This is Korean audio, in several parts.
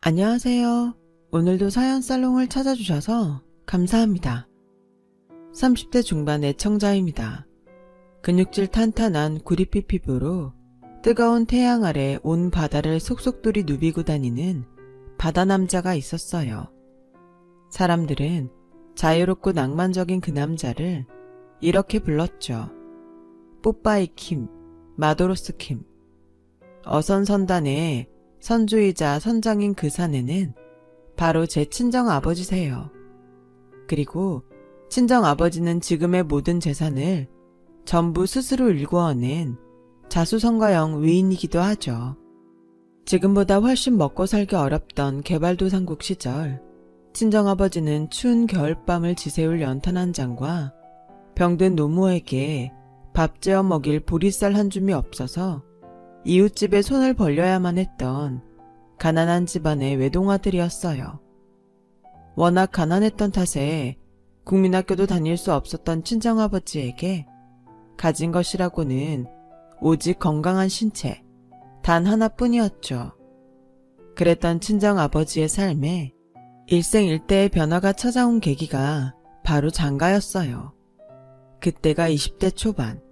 안녕하세요. 오늘도 사연 살롱을 찾아주셔서 감사합니다. 30대 중반 애청자입니다. 근육질 탄탄한 구릿빛 피부로 뜨거운 태양 아래 온 바다를 속속들이 누비고 다니는 바다 남자가 있었어요. 사람들은 자유롭고 낭만적인 그 남자를 이렇게 불렀죠. 뽀빠이 킴, 마도로스 킴. 어선선단의 선주이자 선장인 그 사내는 바로 제 친정아버지세요. 그리고 친정아버지는 지금의 모든 재산을 전부 스스로 일구어낸 자수성가형 위인이기도 하죠. 지금보다 훨씬 먹고 살기 어렵던 개발도상국 시절 친정아버지는 추운 겨울밤을 지새울 연탄 한 장과 병든 노모에게 밥 재워 먹일 보리쌀 한 줌이 없어서 이웃집에 손을 벌려야만 했던 가난한 집안의 외동아들이었어요. 워낙 가난했던 탓에 국민학교도 다닐 수 없었던 친정아버지에게 가진 것이라고는 오직 건강한 신체, 단 하나뿐이었죠. 그랬던 친정아버지의 삶에 일생일대의 변화가 찾아온 계기가 바로 장가였어요. 그때가 20대 초반,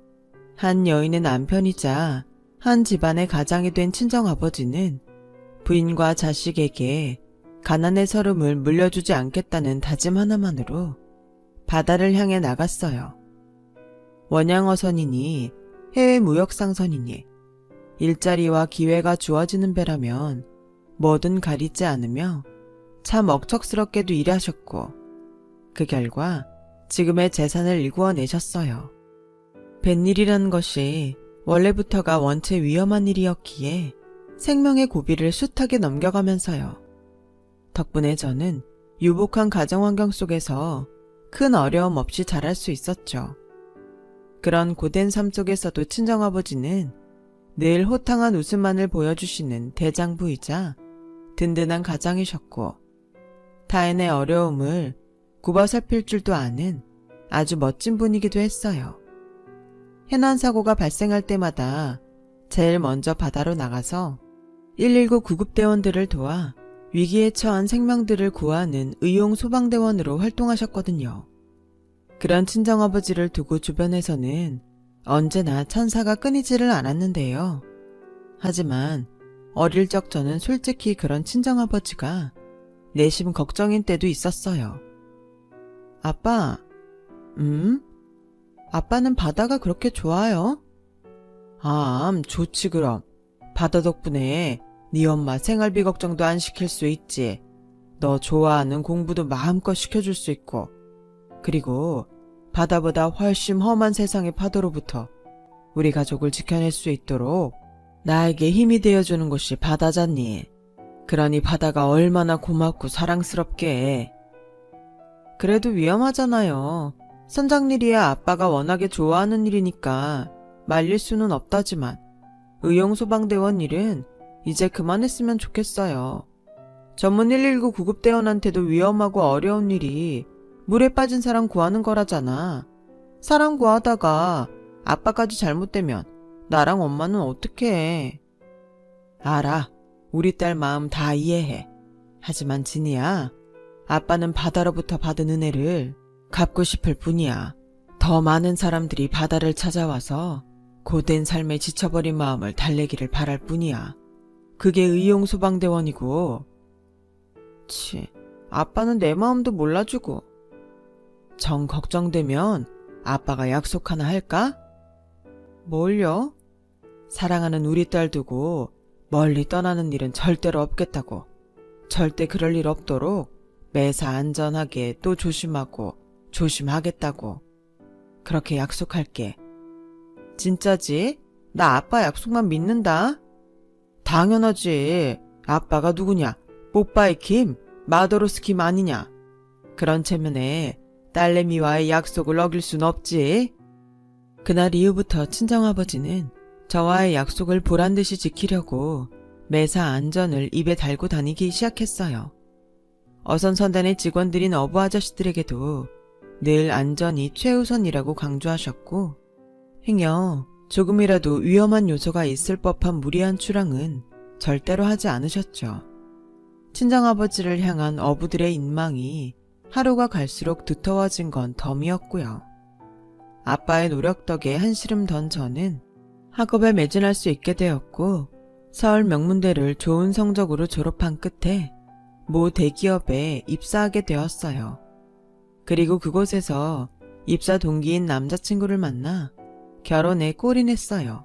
한 여인의 남편이자 한 집안의 가장이 된 친정아버지는 부인과 자식에게 가난의 서름을 물려주지 않겠다는 다짐 하나만으로 바다를 향해 나갔어요. 원양어선이니 해외 무역상선이니 일자리와 기회가 주어지는 배라면 뭐든 가리지 않으며 참 억척스럽게도 일하셨고 그 결과 지금의 재산을 일구어내셨어요. 뱃일이라는 것이 원래부터가 원체 위험한 일이었기에 생명의 고비를 숱하게 넘겨가면서요. 덕분에 저는 유복한 가정환경 속에서 큰 어려움 없이 자랄 수 있었죠. 그런 고된 삶 속에서도 친정아버지는 늘 호탕한 웃음만을 보여주시는 대장부이자 든든한 가장이셨고 타인의 어려움을 굽어 살필 줄도 아는 아주 멋진 분이기도 했어요. 해난사고가 발생할 때마다 제일 먼저 바다로 나가서 119 구급대원들을 도와 위기에 처한 생명들을 구하는 의용소방대원으로 활동하셨거든요. 그런 친정아버지를 두고 주변에서는 언제나 찬사가 끊이지를 않았는데요. 하지만 어릴 적 저는 솔직히 그런 친정아버지가 내심 걱정인 때도 있었어요. 아빠, 아빠는 바다가 그렇게 좋아요? 좋지 그럼. 바다 덕분에 네 엄마 생활비 걱정도 안 시킬 수 있지. 너 좋아하는 공부도 마음껏 시켜줄 수 있고. 그리고 바다보다 훨씬 험한 세상의 파도로부터 우리 가족을 지켜낼 수 있도록 나에게 힘이 되어주는 곳이 바다잖니. 그러니 바다가 얼마나 고맙고 사랑스럽게 해. 그래도 위험하잖아요. 선장일이야 아빠가 워낙에 좋아하는 일이니까 말릴 수는 없다지만 의용소방대원 일은 이제 그만했으면 좋겠어요. 전문 119 구급대원한테도 위험하고 어려운 일이 물에 빠진 사람 구하는 거라잖아. 사람 구하다가 아빠까지 잘못되면 나랑 엄마는 어떡해. 알아. 우리 딸 마음 다 이해해. 하지만 진이야, 아빠는 바다로부터 받은 은혜를 갚고 싶을 뿐이야. 더 많은 사람들이 바다를 찾아와서 고된 삶에 지쳐버린 마음을 달래기를 바랄 뿐이야. 그게 의용소방대원이고. 아빠는 내 마음도 몰라주고. 정 걱정되면 아빠가 약속 하나 할까? 뭘요? 사랑하는 우리 딸 두고 멀리 떠나는 일은 절대로 없겠다고. 절대 그럴 일 없도록 매사 안전하게 또 조심하고 조심하겠다고. 그렇게 약속할게. 진짜지? 나 아빠 약속만 믿는다. 당연하지. 아빠가 누구냐? 뽀빠이 킴, 마도로스 킴 아니냐? 그런 체면에 딸내미와의 약속을 어길 순 없지. 그날 이후부터 친정아버지는 저와의 약속을 보란듯이 지키려고 매사 안전을 입에 달고 다니기 시작했어요. 어선선단의 직원들인 어부 아저씨들에게도 늘 안전이 최우선이라고 강조하셨고 행여 조금이라도 위험한 요소가 있을 법한 무리한 출항은 절대로 하지 않으셨죠. 친정아버지를 향한 어부들의 인망이 하루가 갈수록 두터워진 건 덤이었고요. 아빠의 노력 덕에 한시름 던 저는 학업에 매진할 수 있게 되었고 서울 명문대를 좋은 성적으로 졸업한 끝에 모 대기업에 입사하게 되었어요. 그리고 그곳에서 입사 동기인 남자친구를 만나 결혼에 골인했어요.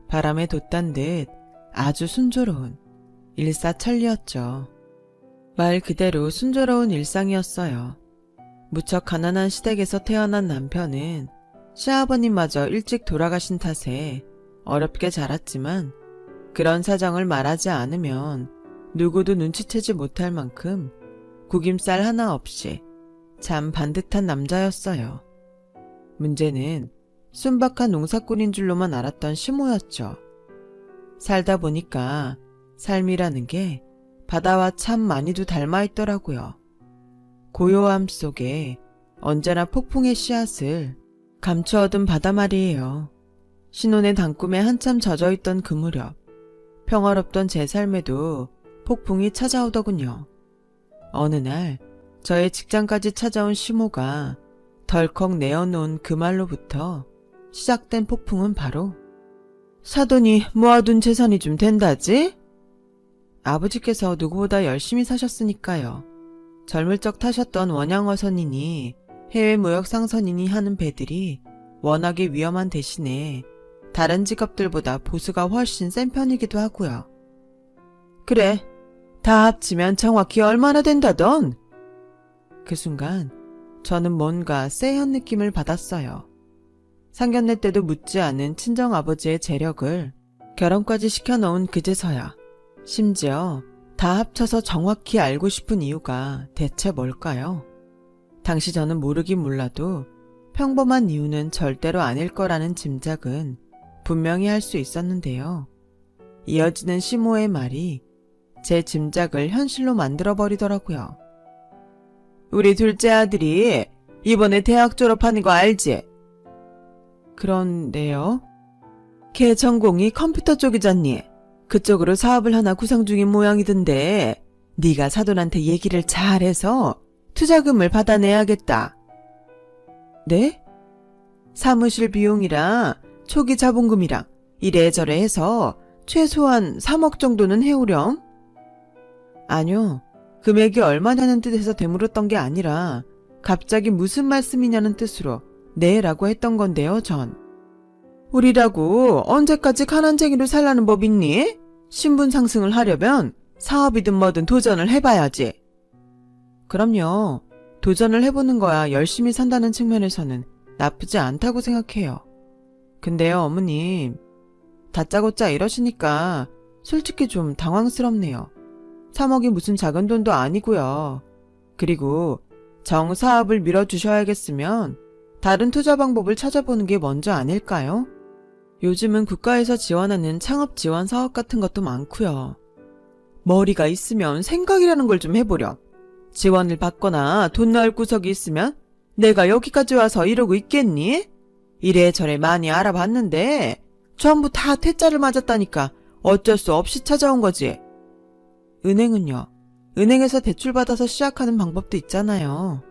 바람에 돛단 듯 아주 순조로운 일사천리였죠. 말 그대로 순조로운 일상이었어요. 무척 가난한 시댁에서 태어난 남편은 시아버님마저 일찍 돌아가신 탓에 어렵게 자랐지만 그런 사정을 말하지 않으면 누구도 눈치채지 못할 만큼 구김살 하나 없이 참 반듯한 남자였어요. 문제는 순박한 농사꾼인 줄로만 알았던 시모였죠. 살다 보니까 삶이라는 게 바다와 참 많이도 닮아있더라고요. 고요함 속에 언제나 폭풍의 씨앗을 감추어둔 바다 말이에요. 신혼의 단꿈에 한참 젖어있던 그 무렵 평화롭던 제 삶에도 폭풍이 찾아오더군요. 어느 날 저의 직장까지 찾아온 시모가 덜컥 내어놓은 그 말로부터 시작된 폭풍은 바로 사돈이 모아둔 재산이 좀 된다지? 아버지께서 누구보다 열심히 사셨으니까요. 젊을 적 타셨던 원양어선이니 해외 무역 상선이니 하는 배들이 워낙에 위험한 대신에 다른 직업들보다 보수가 훨씬 센 편이기도 하고요. 그래, 다 합치면 정확히 얼마나 된다던? 그 순간 저는 뭔가 쎄한 느낌을 받았어요. 상견례 때도 묻지 않은 친정아버지의 재력을 결혼까지 시켜놓은 그제서야 심지어 다 합쳐서 정확히 알고 싶은 이유가 대체 뭘까요? 당시 저는 모르긴 몰라도 평범한 이유는 절대로 아닐 거라는 짐작은 분명히 할 수 있었는데요. 이어지는 시모의 말이 제 짐작을 현실로 만들어버리더라고요. 우리 둘째 아들이 이번에 대학 졸업하는 거 알지? 그런데요? 걔 전공이 컴퓨터 쪽이잖니. 그쪽으로 사업을 하나 구상 중인 모양이던데 네가 사돈한테 얘기를 잘해서 투자금을 받아내야겠다. 네? 사무실 비용이랑 초기 자본금이랑 이래저래 해서 최소한 3억 정도는 해오렴? 아니요. 금액이 얼마냐는 뜻에서 되물었던 게 아니라 갑자기 무슨 말씀이냐는 뜻으로 네라고 했던 건데요, 전. 우리라고 언제까지 가난쟁이로 살라는 법 있니? 신분 상승을 하려면 사업이든 뭐든 도전을 해봐야지. 그럼요. 도전을 해보는 거야 열심히 산다는 측면에서는 나쁘지 않다고 생각해요. 근데요, 어머님. 다짜고짜 이러시니까 솔직히 좀 당황스럽네요. 3억이 무슨 작은 돈도 아니고요. 그리고 정사업을 밀어주셔야겠으면 다른 투자 방법을 찾아보는 게 먼저 아닐까요? 요즘은 국가에서 지원하는 창업 지원 사업 같은 것도 많고요. 머리가 있으면 생각이라는 걸 좀 해보렴. 지원을 받거나 돈 넣을 구석이 있으면 내가 여기까지 와서 이러고 있겠니? 이래저래 많이 알아봤는데 전부 다 퇴짜를 맞았다니까 어쩔 수 없이 찾아온 거지. 은행은요? 은행에서 대출받아서 시작하는 방법도 있잖아요.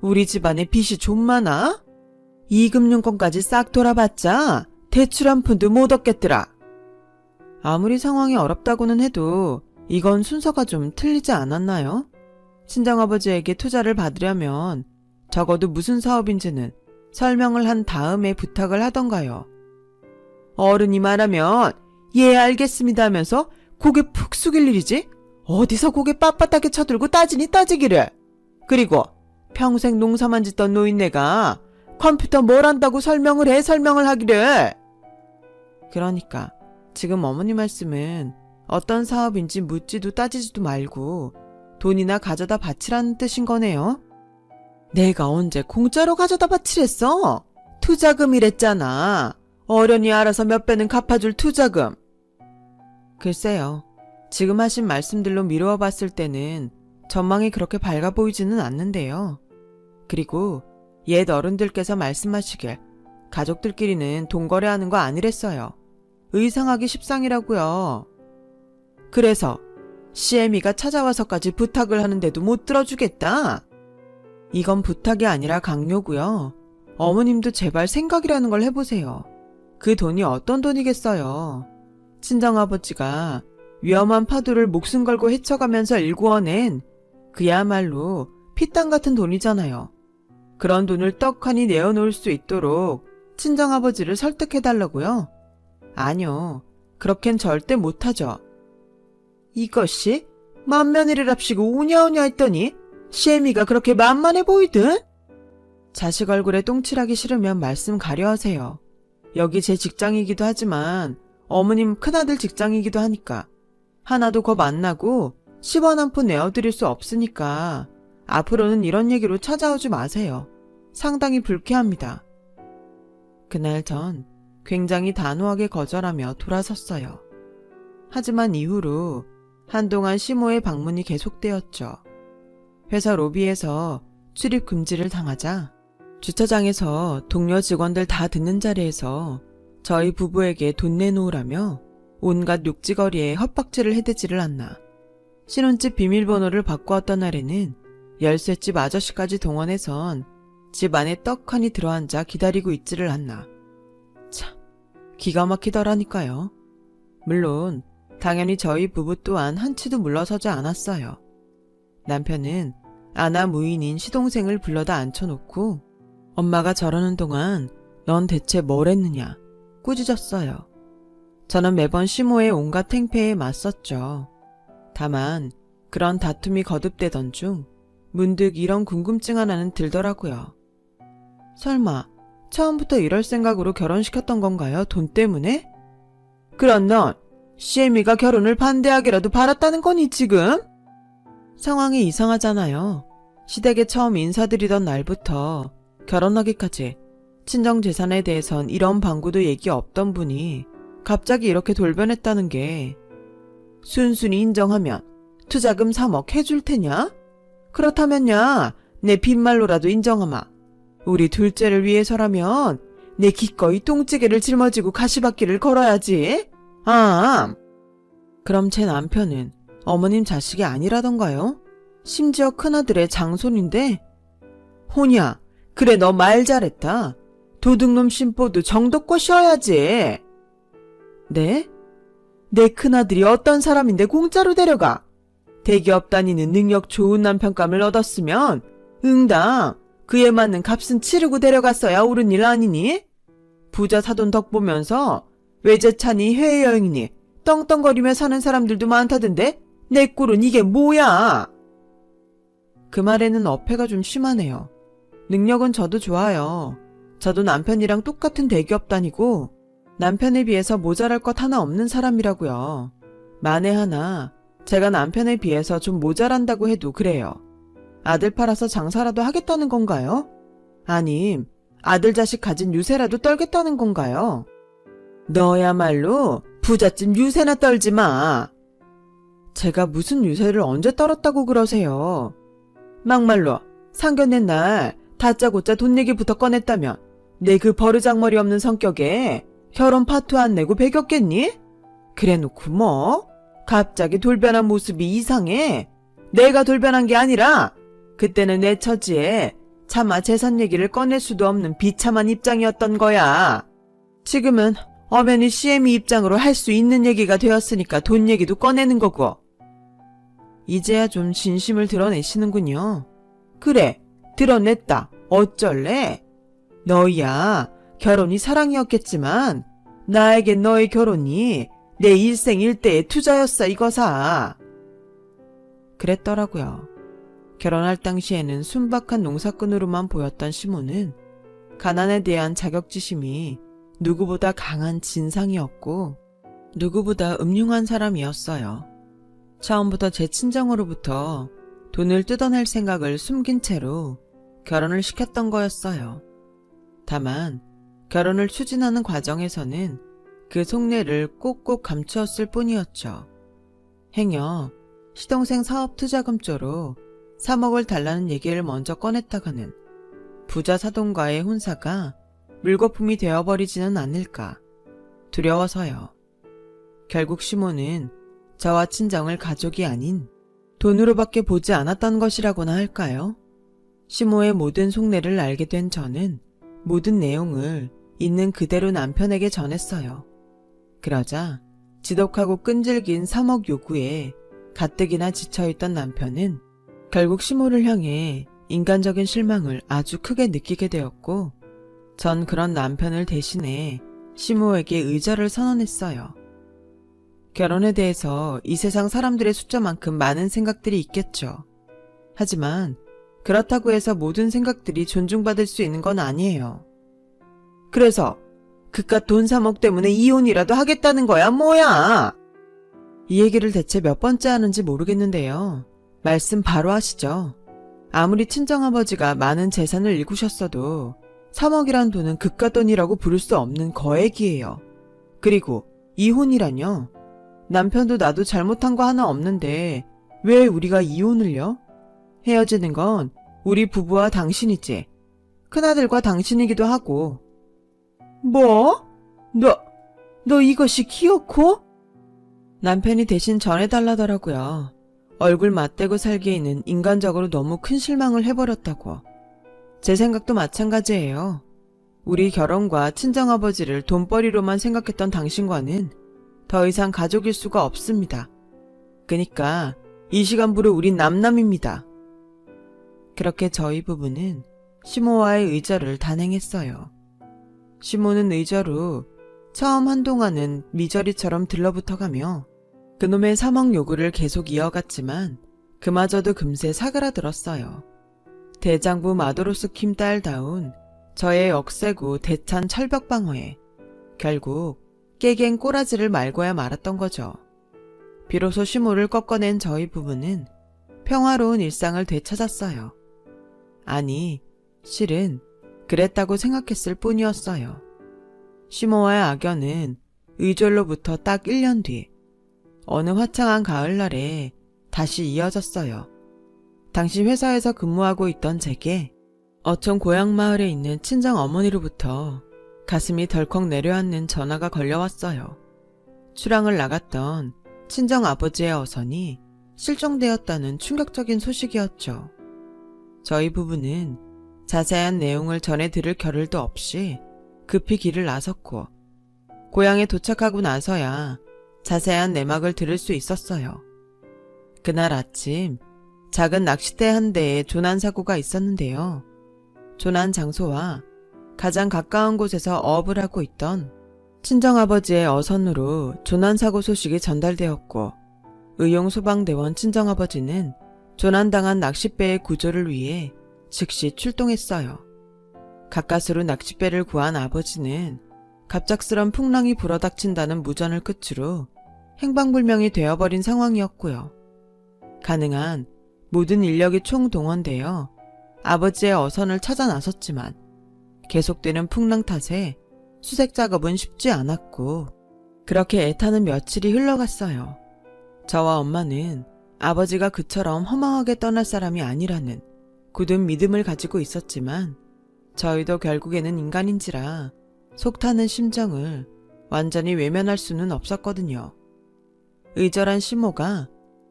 우리 집안에 빚이 좀 많아? 이금융권까지 싹 돌아봤자 대출 한 푼도 못 얻겠더라. 아무리 상황이 어렵다고는 해도 이건 순서가 좀 틀리지 않았나요? 친정아버지에게 투자를 받으려면 적어도 무슨 사업인지는 설명을 한 다음에 부탁을 하던가요. 어른이 말하면 예 알겠습니다 하면서 고개 푹 숙일 일이지 어디서 고개 빳빳하게 쳐들고 따지니 따지기를. 그리고 평생 농사만 짓던 노인네가 컴퓨터 뭘 한다고 설명을 하기를. 그러니까 지금 어머니 말씀은 어떤 사업인지 묻지도 따지지도 말고 돈이나 가져다 바치라는 뜻인 거네요. 내가 언제 공짜로 가져다 바치랬어? 투자금이랬잖아. 어련히 알아서 몇 배는 갚아줄 투자금. 글쎄요. 지금 하신 말씀들로 미루어 봤을 때는 전망이 그렇게 밝아 보이지는 않는데요. 그리고 옛 어른들께서 말씀하시길 가족들끼리는 돈 거래하는 거 아니랬어요. 의상하기 십상이라고요. 그래서 CM이가 찾아와서까지 부탁을 하는데도 못 들어주겠다. 이건 부탁이 아니라 강요고요. 어머님도 제발 생각이라는 걸 해보세요. 그 돈이 어떤 돈이겠어요. 친정아버지가 위험한 파도를 목숨 걸고 헤쳐가면서 일구어낸 그야말로 피땅 같은 돈이잖아요. 그런 돈을 떡하니 내어놓을 수 있도록 친정아버지를 설득해달라고요? 아니요. 그렇겐 절대 못하죠. 이것이 만면일이랍시고 우냐우냐 했더니 CM이가 그렇게 만만해 보이든? 자식 얼굴에 똥칠하기 싫으면 말씀 가려하세요. 여기 제 직장이기도 하지만 어머님 큰아들 직장이기도 하니까 하나도 겁 안 나고 10원 한 푼 내어드릴 수 없으니까 앞으로는 이런 얘기로 찾아오지 마세요. 상당히 불쾌합니다. 그날 전 굉장히 단호하게 거절하며 돌아섰어요. 하지만 이후로 한동안 시모의 방문이 계속되었죠. 회사 로비에서 출입 금지를 당하자 주차장에서 동료 직원들 다 듣는 자리에서 저희 부부에게 돈 내놓으라며 온갖 욕지거리에 헛박질을 해대지를 않나. 신혼집 비밀번호를 바꾸었던 날에는 열쇠집 아저씨까지 동원해선 집 안에 떡하니 들어앉아 기다리고 있지를 않나. 참, 기가 막히더라니까요. 물론 당연히 저희 부부 또한 한치도 물러서지 않았어요. 남편은 아나 무인인 시동생을 불러다 앉혀놓고 엄마가 저러는 동안 넌 대체 뭘 했느냐 꾸짖었어요. 저는 매번 시모의 온갖 행패에 맞섰죠. 다만 그런 다툼이 거듭되던 중 문득 이런 궁금증 하나는 들더라고요. 설마 처음부터 이럴 생각으로 결혼시켰던 건가요? 돈 때문에? 그럼 넌 CM이가 결혼을 반대하기라도 바랐다는 거니 지금? 상황이 이상하잖아요. 시댁에 처음 인사드리던 날부터 결혼하기까지 친정재산에 대해선 이런 방구도 얘기 없던 분이 갑자기 이렇게 돌변했다는 게 순순히 인정하면 투자금 3억 해줄 테냐? 그렇다면야 내 빈말로라도 인정하마. 우리 둘째를 위해서라면 내 기꺼이 똥찌개를 짊어지고 가시밭길을 걸어야지. 아, 그럼 제 남편은 어머님 자식이 아니라던가요? 심지어 큰아들의 장손인데? 호냐, 그래 너 말 잘했다. 도둑놈 심보도 정도껏 쉬어야지. 네? 내 큰아들이 어떤 사람인데 공짜로 데려가? 대기업 다니는 능력 좋은 남편감을 얻었으면 응당 그에 맞는 값은 치르고 데려갔어야 옳은 일 아니니? 부자 사돈 덕 보면서 외제차니 해외여행이니 떵떵거리며 사는 사람들도 많다던데 내 꼴은 이게 뭐야? 그 말에는 어폐가 좀 심하네요. 능력은 저도 좋아요. 저도 남편이랑 똑같은 대기업 다니고 남편에 비해서 모자랄 것 하나 없는 사람이라고요. 만에 하나 제가 남편에 비해서 좀 모자란다고 해도 그래요. 아들 팔아서 장사라도 하겠다는 건가요? 아님 아들 자식 가진 유세라도 떨겠다는 건가요? 너야말로 부잣집 유세나 떨지 마. 제가 무슨 유세를 언제 떨었다고 그러세요? 막말로 상견례 날 다짜고짜 돈 얘기부터 꺼냈다면 내 그 버르장머리 없는 성격에 결혼 파토 안 내고 배겼겠니? 그래놓고 뭐 갑자기 돌변한 모습이 이상해. 내가 돌변한 게 아니라 그때는 내 처지에 차마 재산 얘기를 꺼낼 수도 없는 비참한 입장이었던 거야. 지금은 엄연히 CM이 입장으로 할 수 있는 얘기가 되었으니까 돈 얘기도 꺼내는 거고. 이제야 좀 진심을 드러내시는군요. 그래, 드러냈다. 어쩔래? 너야 결혼이 사랑이었겠지만 나에겐 너의 결혼이 내 일생 일대의 투자였어 이거사. 그랬더라고요. 결혼할 당시에는 순박한 농사꾼으로만 보였던 시모는 가난에 대한 자격지심이 누구보다 강한 진상이었고 누구보다 음흉한 사람이었어요. 처음부터 제 친정으로부터 돈을 뜯어낼 생각을 숨긴 채로 결혼을 시켰던 거였어요. 다만 결혼을 추진하는 과정에서는 그 속내를 꼭꼭 감추었을 뿐이었죠. 행여 시동생 사업 투자금조로 3억을 달라는 얘기를 먼저 꺼냈다가는 부자 사돈과의 혼사가 물거품이 되어버리지는 않을까 두려워서요. 결국 시모는 저와 친정을 가족이 아닌 돈으로밖에 보지 않았던 것이라고나 할까요? 시모의 모든 속내를 알게 된 저는 모든 내용을 있는 그대로 남편에게 전했어요. 그러자 지독하고 끈질긴 3억 요구에 가뜩이나 지쳐있던 남편은 결국 시모를 향해 인간적인 실망을 아주 크게 느끼게 되었고, 전 그런 남편을 대신해 시모에게 의절을 선언했어요. 결혼에 대해서 이 세상 사람들의 숫자만큼 많은 생각들이 있겠죠. 하지만 그렇다고 해서 모든 생각들이 존중받을 수 있는 건 아니에요. 그래서 그깟 돈 3억 때문에 이혼이라도 하겠다는 거야, 뭐야? 이 얘기를 대체 몇 번째 하는지 모르겠는데요. 말씀 바로 하시죠. 아무리 친정아버지가 많은 재산을 일구셨어도 3억이란 돈은 그깟 돈이라고 부를 수 없는 거액이에요. 그리고 이혼이라뇨? 남편도 나도 잘못한 거 하나 없는데 왜 우리가 이혼을요? 헤어지는 건 우리 부부와 당신이지. 큰아들과 당신이기도 하고. 뭐? 너 이것이 기어코? 남편이 대신 전해달라더라고요. 얼굴 맞대고 살기에는 인간적으로 너무 큰 실망을 해버렸다고. 제 생각도 마찬가지예요. 우리 결혼과 친정아버지를 돈벌이로만 생각했던 당신과는 더 이상 가족일 수가 없습니다. 그니까 이 시간부로 우린 남남입니다. 그렇게 저희 부부는 시모와의 의절을 단행했어요. 시모는 의절 후 처음 한동안은 미저리처럼 들러붙어가며 그놈의 3억 요구를 계속 이어갔지만 그마저도 금세 사그라들었어요. 대장부 마도로스 킴 딸다운 저의 억세고 대찬 철벽 방어에 결국 깨갱 꼬라지를 말고야 말았던 거죠. 비로소 시모를 꺾어낸 저희 부부는 평화로운 일상을 되찾았어요. 아니, 실은 그랬다고 생각했을 뿐이었어요. 시모와의 악연은 의절로부터 딱 1년 뒤 어느 화창한 가을날에 다시 이어졌어요. 당시 회사에서 근무하고 있던 제게 어촌 고향마을에 있는 친정 어머니로부터 가슴이 덜컥 내려앉는 전화가 걸려왔어요. 출항을 나갔던 친정 아버지의 어선이 실종되었다는 충격적인 소식이었죠. 저희 부부는 자세한 내용을 전해 들을 겨를도 없이 급히 길을 나섰고 고향에 도착하고 나서야 자세한 내막을 들을 수 있었어요. 그날 아침 작은 낚싯대 한 대에 조난 사고가 있었는데요. 조난 장소와 가장 가까운 곳에서 어업을 하고 있던 친정아버지의 어선으로 조난사고 소식이 전달되었고 의용소방대원 친정아버지는 조난당한 낚싯배의 구조를 위해 즉시 출동했어요. 가까스로 낚싯배를 구한 아버지는 갑작스런 풍랑이 불어닥친다는 무전을 끝으로 행방불명이 되어버린 상황이었고요. 가능한 모든 인력이 총동원되어 아버지의 어선을 찾아 나섰지만 계속되는 풍랑 탓에 수색 작업은 쉽지 않았고 그렇게 애타는 며칠이 흘러갔어요. 저와 엄마는 아버지가 그처럼 허망하게 떠날 사람이 아니라는 굳은 믿음을 가지고 있었지만 저희도 결국에는 인간인지라 속 타는 심정을 완전히 외면할 수는 없었거든요. 의절한 시모가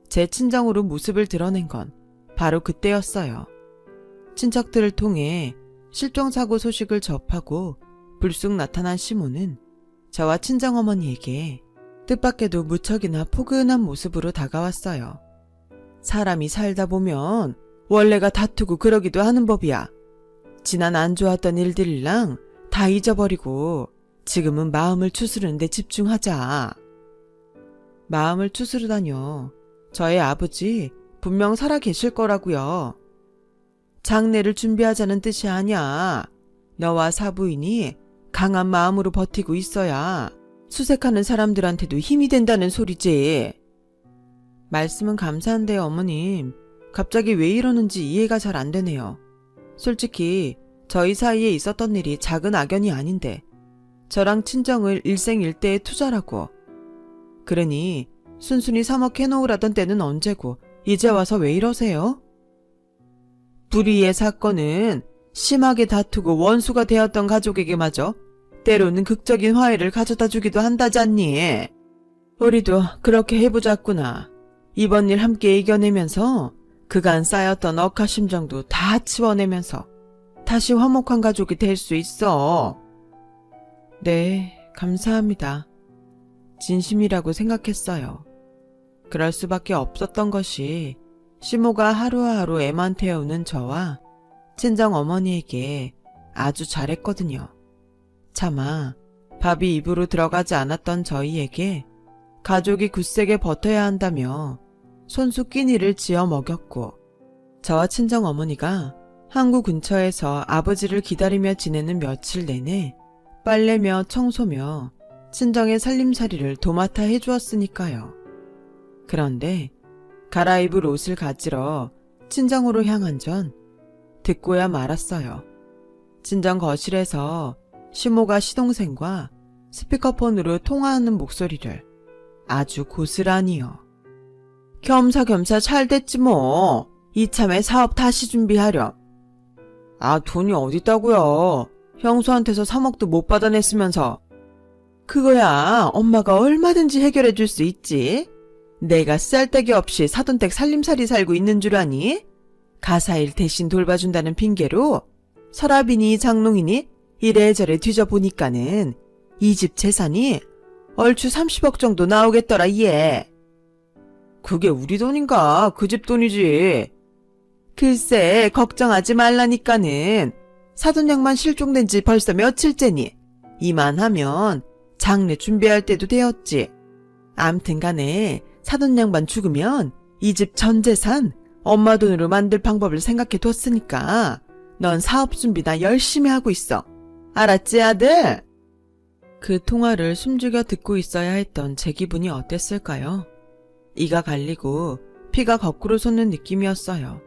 제 친정으로 모습을 드러낸 건 바로 그때였어요. 친척들을 통해 실종사고 소식을 접하고 불쑥 나타난 시모는 저와 친정어머니에게 뜻밖에도 무척이나 포근한 모습으로 다가왔어요. 사람이 살다 보면 원래가 다투고 그러기도 하는 법이야. 지난 안 좋았던 일들이랑 다 잊어버리고 지금은 마음을 추스르는 데 집중하자. 마음을 추스르다뇨. 저의 아버지 분명 살아 계실 거라고요. 장례를 준비하자는 뜻이 아니야. 너와 사부인이 강한 마음으로 버티고 있어야 수색하는 사람들한테도 힘이 된다는 소리지. 말씀은 감사한데요, 어머님. 갑자기 왜 이러는지 이해가 잘 안 되네요. 솔직히 저희 사이에 있었던 일이 작은 악연이 아닌데 저랑 친정을 일생일대에 투자라고. 그러니 순순히 3억 해놓으라던 때는 언제고 이제 와서 왜 이러세요? 불의의 사건은 심하게 다투고 원수가 되었던 가족에게마저 때로는 극적인 화해를 가져다 주기도 한다잖니. 우리도 그렇게 해보자꾸나. 이번 일 함께 이겨내면서 그간 쌓였던 억하심정도 다 치워내면서 다시 화목한 가족이 될 수 있어. 네, 감사합니다. 진심이라고 생각했어요. 그럴 수밖에 없었던 것이 시모가 하루하루 애만 태우는 저와 친정 어머니에게 아주 잘했거든요. 차마 밥이 입으로 들어가지 않았던 저희에게 가족이 굳세게 버텨야 한다며 손수 끼니를 지어 먹였고, 저와 친정 어머니가 항구 근처에서 아버지를 기다리며 지내는 며칠 내내 빨래며 청소며 친정의 살림살이를 도맡아 해주었으니까요. 그런데 갈아입을 옷을 가지러 친정으로 향한 전 듣고야 말았어요. 친정 거실에서 시모가 시동생과 스피커폰으로 통화하는 목소리를 아주 고스란히요. 겸사겸사 잘 됐지 뭐. 이참에 사업 다시 준비하렴. 아, 돈이 어딨다고요. 형수한테서 3억도 못 받아냈으면서. 그거야 엄마가 얼마든지 해결해 줄 수 있지. 내가 쓸데기 없이 사돈댁 살림살이 살고 있는 줄 아니? 가사일 대신 돌봐준다는 핑계로 서랍이니 장롱이니 이래저래 뒤져보니까는 이 집 재산이 얼추 30억 정도 나오겠더라 얘. 그게 우리 돈인가? 그 집 돈이지. 글쎄 걱정하지 말라니까는. 사돈양만 실종된 지 벌써 며칠째니 이만하면 장례 준비할 때도 되었지. 암튼 간에 사돈양반 죽으면 이 집 전 재산 엄마 돈으로 만들 방법을 생각해 뒀으니까 넌 사업 준비나 열심히 하고 있어. 알았지 아들? 그 통화를 숨죽여 듣고 있어야 했던 제 기분이 어땠을까요? 이가 갈리고 피가 거꾸로 솟는 느낌이었어요.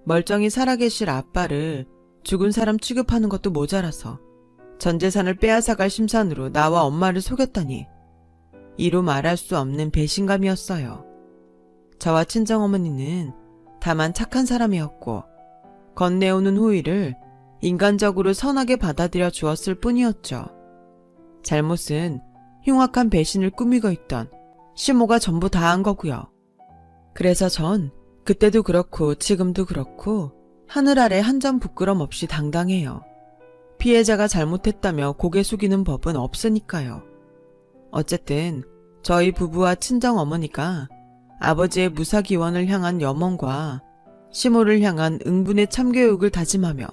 멀쩡히 살아계실 아빠를 죽은 사람 취급하는 것도 모자라서 전 재산을 빼앗아갈 심산으로 나와 엄마를 속였다니 이루 말할 수 없는 배신감이었어요. 저와 친정어머니는 다만 착한 사람이었고 건네오는 호의를 인간적으로 선하게 받아들여 주었을 뿐이었죠. 잘못은 흉악한 배신을 꾸미고 있던 시모가 전부 다 한 거고요. 그래서 전 그때도 그렇고 지금도 그렇고 하늘 아래 한 점 부끄럼 없이 당당해요. 피해자가 잘못했다며 고개 숙이는 법은 없으니까요. 어쨌든 저희 부부와 친정어머니가 아버지의 무사기원을 향한 염원과 시모를 향한 응분의 참교육을 다짐하며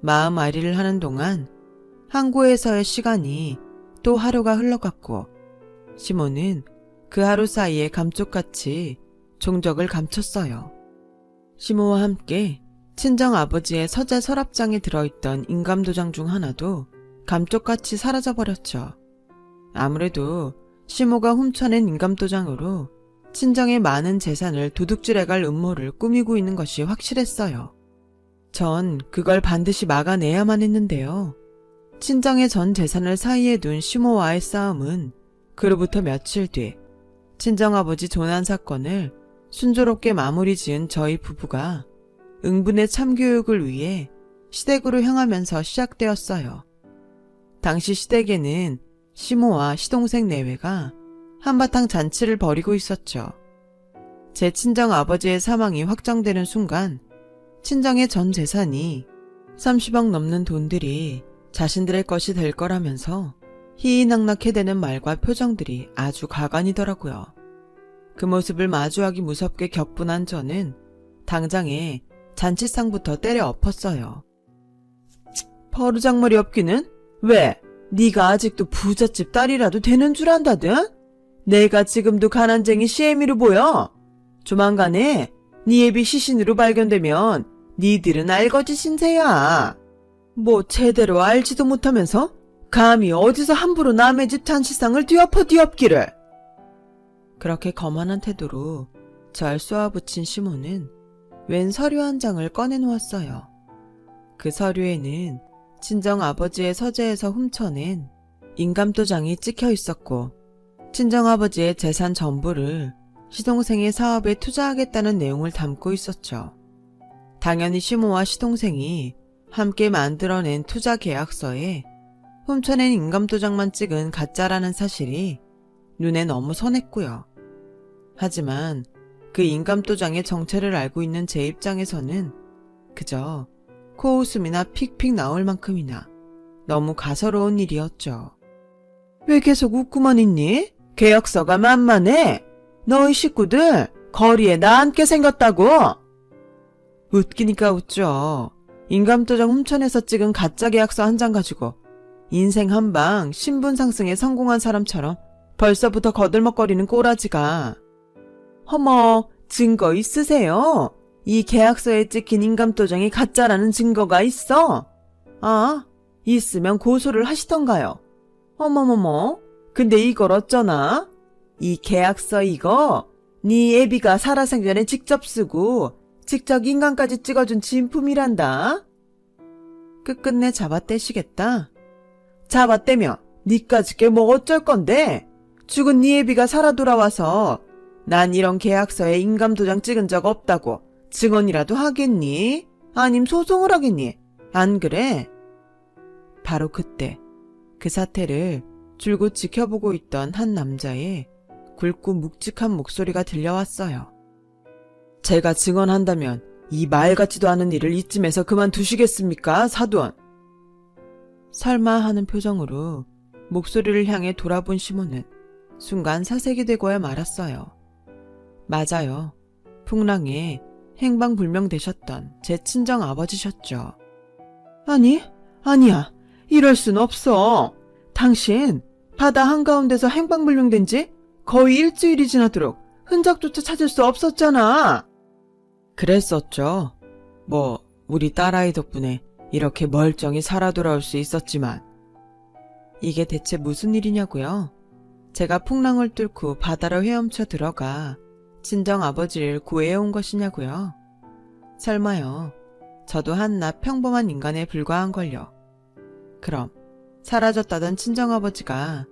마음 아리를 하는 동안 항구에서의 시간이 또 하루가 흘러갔고 시모는 그 하루 사이에 감쪽같이 종적을 감췄어요. 시모와 함께 친정아버지의 서재 서랍장에 들어있던 인감도장 중 하나도 감쪽같이 사라져버렸죠. 아무래도 시모가 훔쳐낸 인감도장으로 친정의 많은 재산을 도둑질해갈 음모를 꾸미고 있는 것이 확실했어요. 전 그걸 반드시 막아내야만 했는데요. 친정의 전 재산을 사이에 둔 시모와의 싸움은 그로부터 며칠 뒤 친정아버지 조난 사건을 순조롭게 마무리 지은 저희 부부가 응분의 참교육을 위해 시댁으로 향하면서 시작되었어요. 당시 시댁에는 시모와 시동생 내외가 한바탕 잔치를 벌이고 있었죠. 제 친정아버지의 사망이 확정되는 순간 친정의 전 재산이 30억 넘는 돈들이 자신들의 것이 될 거라면서 희희낙낙해대는 말과 표정들이 아주 가관이더라고요. 그 모습을 마주하기 무섭게 격분한 저는 당장에 잔치상부터 때려 엎었어요. 버르장머리 없기는? 왜? 네가 아직도 부잣집 딸이라도 되는 줄 안다든? 내가 지금도 가난쟁이 시애미로 보여? 조만간에 네 애비 시신으로 발견되면 니들은 알거지 신세야. 뭐 제대로 알지도 못하면서 감히 어디서 함부로 남의 집 잔치상을 뒤엎기를. 그렇게 거만한 태도로 절 쏘아붙인 시모는 웬 서류 한 장을 꺼내놓았어요. 그 서류에는 친정아버지의 서재에서 훔쳐낸 인감도장이 찍혀 있었고 친정아버지의 재산 전부를 시동생의 사업에 투자하겠다는 내용을 담고 있었죠. 당연히 시모와 시동생이 함께 만들어낸 투자 계약서에 훔쳐낸 인감도장만 찍은 가짜라는 사실이 눈에 너무 선했고요. 하지만 그 인감도장의 정체를 알고 있는 제 입장에서는 그저 코웃음이나 픽픽 나올 만큼이나 너무 가소로운 일이었죠. 왜 계속 웃고만 있니? 계약서가 만만해. 너희 식구들 거리에 나앉게 생겼다고. 웃기니까 웃죠. 인감도장 훔쳐내서 찍은 가짜 계약서 한 장 가지고 인생 한방 신분 상승에 성공한 사람처럼 벌써부터 거들먹거리는 꼬라지가. 허머, 증거 있으세요? 이 계약서에 찍힌 인감도장이 가짜라는 증거가 있어? 아, 있으면 고소를 하시던가요? 어머머머, 근데 이걸 어쩌나? 이 계약서 이거 네 애비가 살아생전에 직접 쓰고 직접 인감까지 찍어준 진품이란다. 끝끝내 잡아떼시겠다. 잡아떼며 니까짓 게 뭐 어쩔 건데? 죽은 네 애비가 살아 돌아와서 난 이런 계약서에 인감도장 찍은 적 없다고 증언이라도 하겠니? 아님 소송을 하겠니? 안 그래? 바로 그때 그 사태를 줄곧 지켜보고 있던 한 남자의 굵고 묵직한 목소리가 들려왔어요. 제가 증언한다면 이 말 같지도 않은 일을 이쯤에서 그만두시겠습니까, 사돈? 설마 하는 표정으로 목소리를 향해 돌아본 시몬은 순간 사색이 되고야 말았어요. 맞아요. 풍랑에 행방불명되셨던 제 친정아버지셨죠. 아니야. 이럴 순 없어. 당신 바다 한가운데서 행방불명된 지 거의 일주일이 지나도록 흔적조차 찾을 수 없었잖아. 그랬었죠. 우리 딸아이 덕분에 이렇게 멀쩡히 살아 돌아올 수 있었지만. 이게 대체 무슨 일이냐고요? 제가 풍랑을 뚫고 바다로 헤엄쳐 들어가 친정아버지를 구해온 것이냐고요? 설마요. 저도 한낱 평범한 인간에 불과한걸요. 그럼 사라졌다던 친정아버지가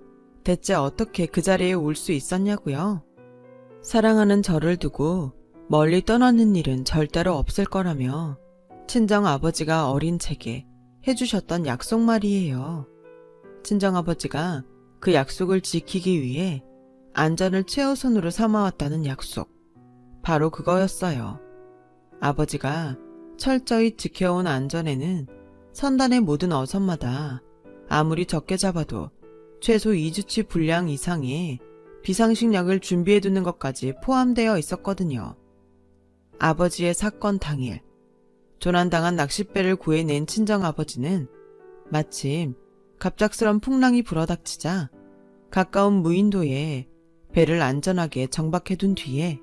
대체 어떻게 그 자리에 올 수 있었냐고요? 사랑하는 저를 두고 멀리 떠나는 일은 절대로 없을 거라며 친정아버지가 어린 제게 해주셨던 약속 말이에요. 친정아버지가 그 약속을 지키기 위해 안전을 최우선으로 삼아왔다는 약속. 바로 그거였어요. 아버지가 철저히 지켜온 안전에는 선단의 모든 어선마다 아무리 적게 잡아도 최소 2주치 분량 이상의 비상식량을 준비해두는 것까지 포함되어 있었거든요. 아버지의 사건 당일, 조난당한 낚싯배를 구해낸 친정아버지는 마침 갑작스런 풍랑이 불어닥치자 가까운 무인도에 배를 안전하게 정박해둔 뒤에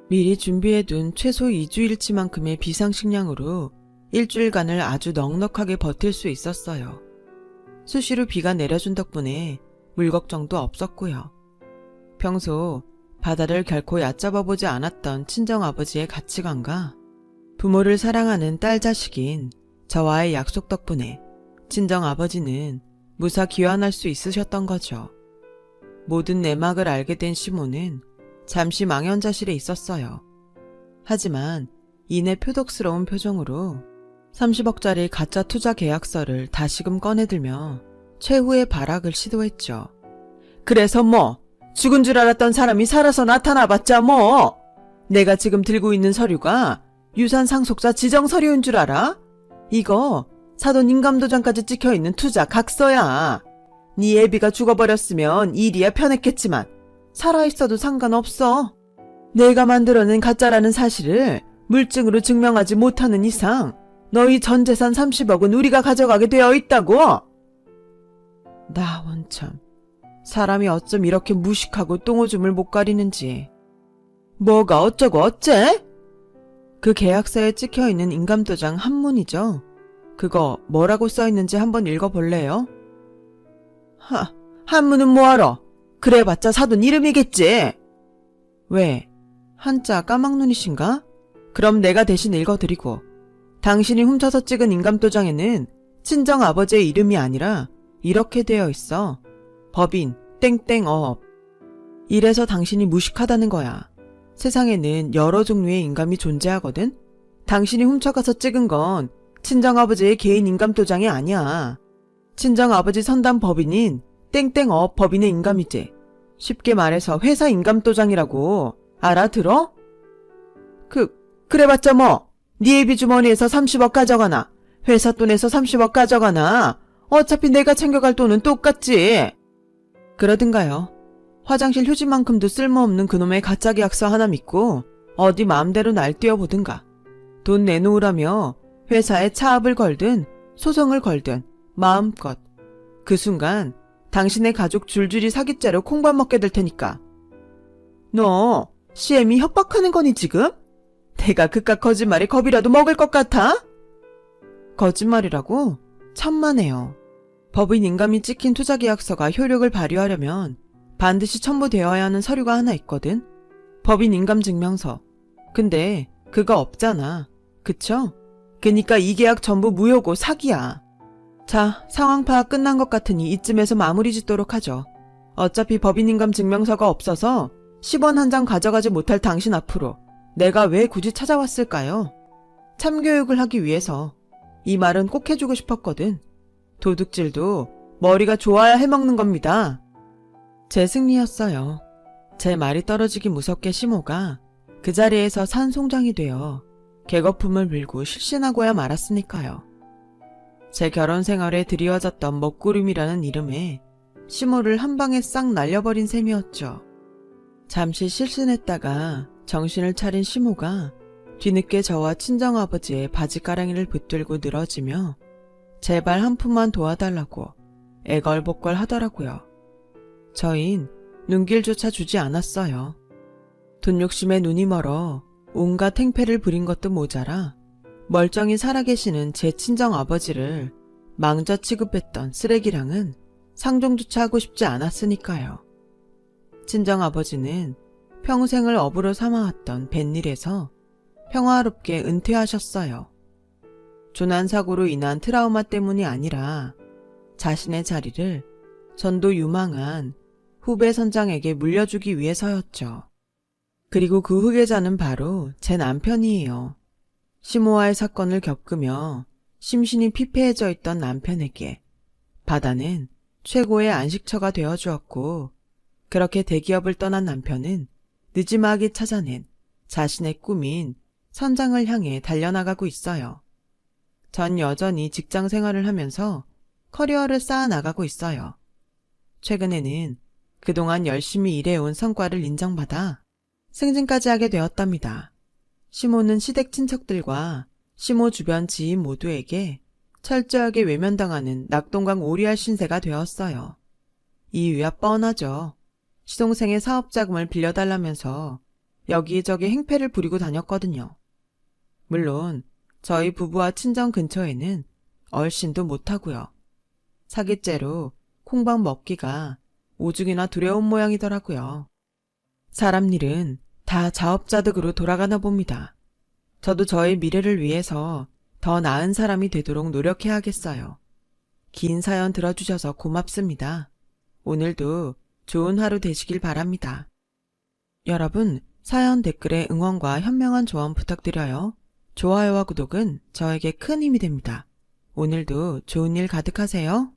미리 준비해둔 최소 2주일치만큼의 비상식량으로 일주일간을 아주 넉넉하게 버틸 수 있었어요. 수시로 비가 내려준 덕분에 물 걱정도 없었고요. 평소 바다를 결코 얕잡아 보지 않았던 친정아버지의 가치관과 부모를 사랑하는 딸 자식인 저와의 약속 덕분에 친정아버지는 무사 귀환할 수 있으셨던 거죠. 모든 내막을 알게 된 시몬은 잠시 망연자실해 있었어요. 하지만 이내 표독스러운 표정으로 30억짜리 가짜 투자 계약서를 다시금 꺼내들며 최후의 발악을 시도했죠. 그래서 죽은 줄 알았던 사람이 살아서 나타나봤자 내가 지금 들고 있는 서류가 유산 상속자 지정 서류인 줄 알아? 이거 사돈 인감도장까지 찍혀있는 투자 각서야. 네 애비가 죽어버렸으면 일이야 편했겠지만 살아있어도 상관없어. 내가 만들어낸 가짜라는 사실을 물증으로 증명하지 못하는 이상 너희 전 재산 30억은 우리가 가져가게 되어 있다고. 나 원참 사람이 어쩜 이렇게 무식하고 똥오줌을 못 가리는지. 뭐가 어쩌고 어째? 그 계약서에 찍혀있는 인감도장 한문이죠. 그거 뭐라고 써있는지 한번 읽어볼래요? 한문은 뭐하러? 그래봤자 사돈 이름이겠지. 왜? 한자 까막눈이신가? 그럼 내가 대신 읽어드리고, 당신이 훔쳐서 찍은 인감도장에는 친정아버지의 이름이 아니라 이렇게 되어 있어. 법인 땡땡업. 이래서 당신이 무식하다는 거야. 세상에는 여러 종류의 인감이 존재하거든. 당신이 훔쳐가서 찍은 건 친정아버지의 개인 인감도장이 아니야. 친정아버지 선담 법인인 땡땡업 법인의 인감이지. 쉽게 말해서 회사 인감도장이라고. 알아들어? 그래봤자 뭐. 네 애비 주머니에서 30억 가져가나. 회사 돈에서 30억 가져가나. 어차피 내가 챙겨갈 돈은 똑같지. 그러든가요. 화장실 휴지만큼도 쓸모없는 그놈의 가짜 계약서 하나 믿고 어디 마음대로 날뛰어보든가. 돈 내놓으라며 회사에 차압을 걸든 소송을 걸든 마음껏. 그 순간 당신의 가족 줄줄이 사기죄로 콩밥 먹게 될 테니까. 너 CM이 협박하는 거니 지금? 내가 그깟 거짓말에 겁이라도 먹을 것 같아? 거짓말이라고? 천만에요. 법인 인감이 찍힌 투자계약서가 효력을 발휘하려면 반드시 첨부되어야 하는 서류가 하나 있거든. 법인 인감 증명서. 근데 그거 없잖아. 그쵸? 그니까 이 계약 전부 무효고 사기야. 자, 상황 파악 끝난 것 같으니 이쯤에서 마무리 짓도록 하죠. 어차피 법인 인감 증명서가 없어서 10원 한 장 가져가지 못할 당신 앞으로 내가 왜 굳이 찾아왔을까요? 참교육을 하기 위해서. 이 말은 꼭 해주고 싶었거든. 도둑질도 머리가 좋아야 해먹는 겁니다. 제 승리였어요. 제 말이 떨어지기 무섭게 시모가 그 자리에서 산송장이 되어 개거품을 밀고 실신하고야 말았으니까요. 제 결혼 생활에 드리워졌던 먹구름이라는 이름에 시모를 한 방에 싹 날려버린 셈이었죠. 잠시 실신했다가 정신을 차린 시모가 뒤늦게 저와 친정아버지의 바지가랑이를 붙들고 늘어지며 제발 한 푼만 도와달라고 애걸복걸 하더라고요. 저흰 눈길조차 주지 않았어요. 돈 욕심에 눈이 멀어 온갖 행패를 부린 것도 모자라 멀쩡히 살아계시는 제 친정아버지를 망자 취급했던 쓰레기랑은 상종조차 하고 싶지 않았으니까요. 친정아버지는 평생을 업으로 삼아왔던 뱃일에서 평화롭게 은퇴하셨어요. 조난사고로 인한 트라우마 때문이 아니라 자신의 자리를 전도 유망한 후배 선장에게 물려주기 위해서였죠. 그리고 그 후계자는 바로 제 남편이에요. 시모와의 사건을 겪으며 심신이 피폐해져 있던 남편에게 바다는 최고의 안식처가 되어주었고, 그렇게 대기업을 떠난 남편은 늦지막이 찾아낸 자신의 꿈인 선장을 향해 달려나가고 있어요. 전 여전히 직장 생활을 하면서 커리어를 쌓아나가고 있어요. 최근에는 그동안 열심히 일해온 성과를 인정받아 승진까지 하게 되었답니다. 시모는 시댁 친척들과 시모 주변 지인 모두에게 철저하게 외면당하는 낙동강 오리알 신세가 되었어요. 이유야 뻔하죠. 시동생의 사업자금을 빌려달라면서 여기저기 행패를 부리고 다녔거든요. 물론 저희 부부와 친정 근처에는 얼씬도 못하고요. 사기죄로 콩밥 먹기가 오죽이나 두려운 모양이더라고요. 사람 일은 다 자업자득으로 돌아가나 봅니다. 저도 저의 미래를 위해서 더 나은 사람이 되도록 노력해야겠어요. 긴 사연 들어주셔서 고맙습니다. 오늘도 좋은 하루 되시길 바랍니다. 여러분, 사연 댓글에 응원과 현명한 조언 부탁드려요. 좋아요와 구독은 저에게 큰 힘이 됩니다. 오늘도 좋은 일 가득하세요.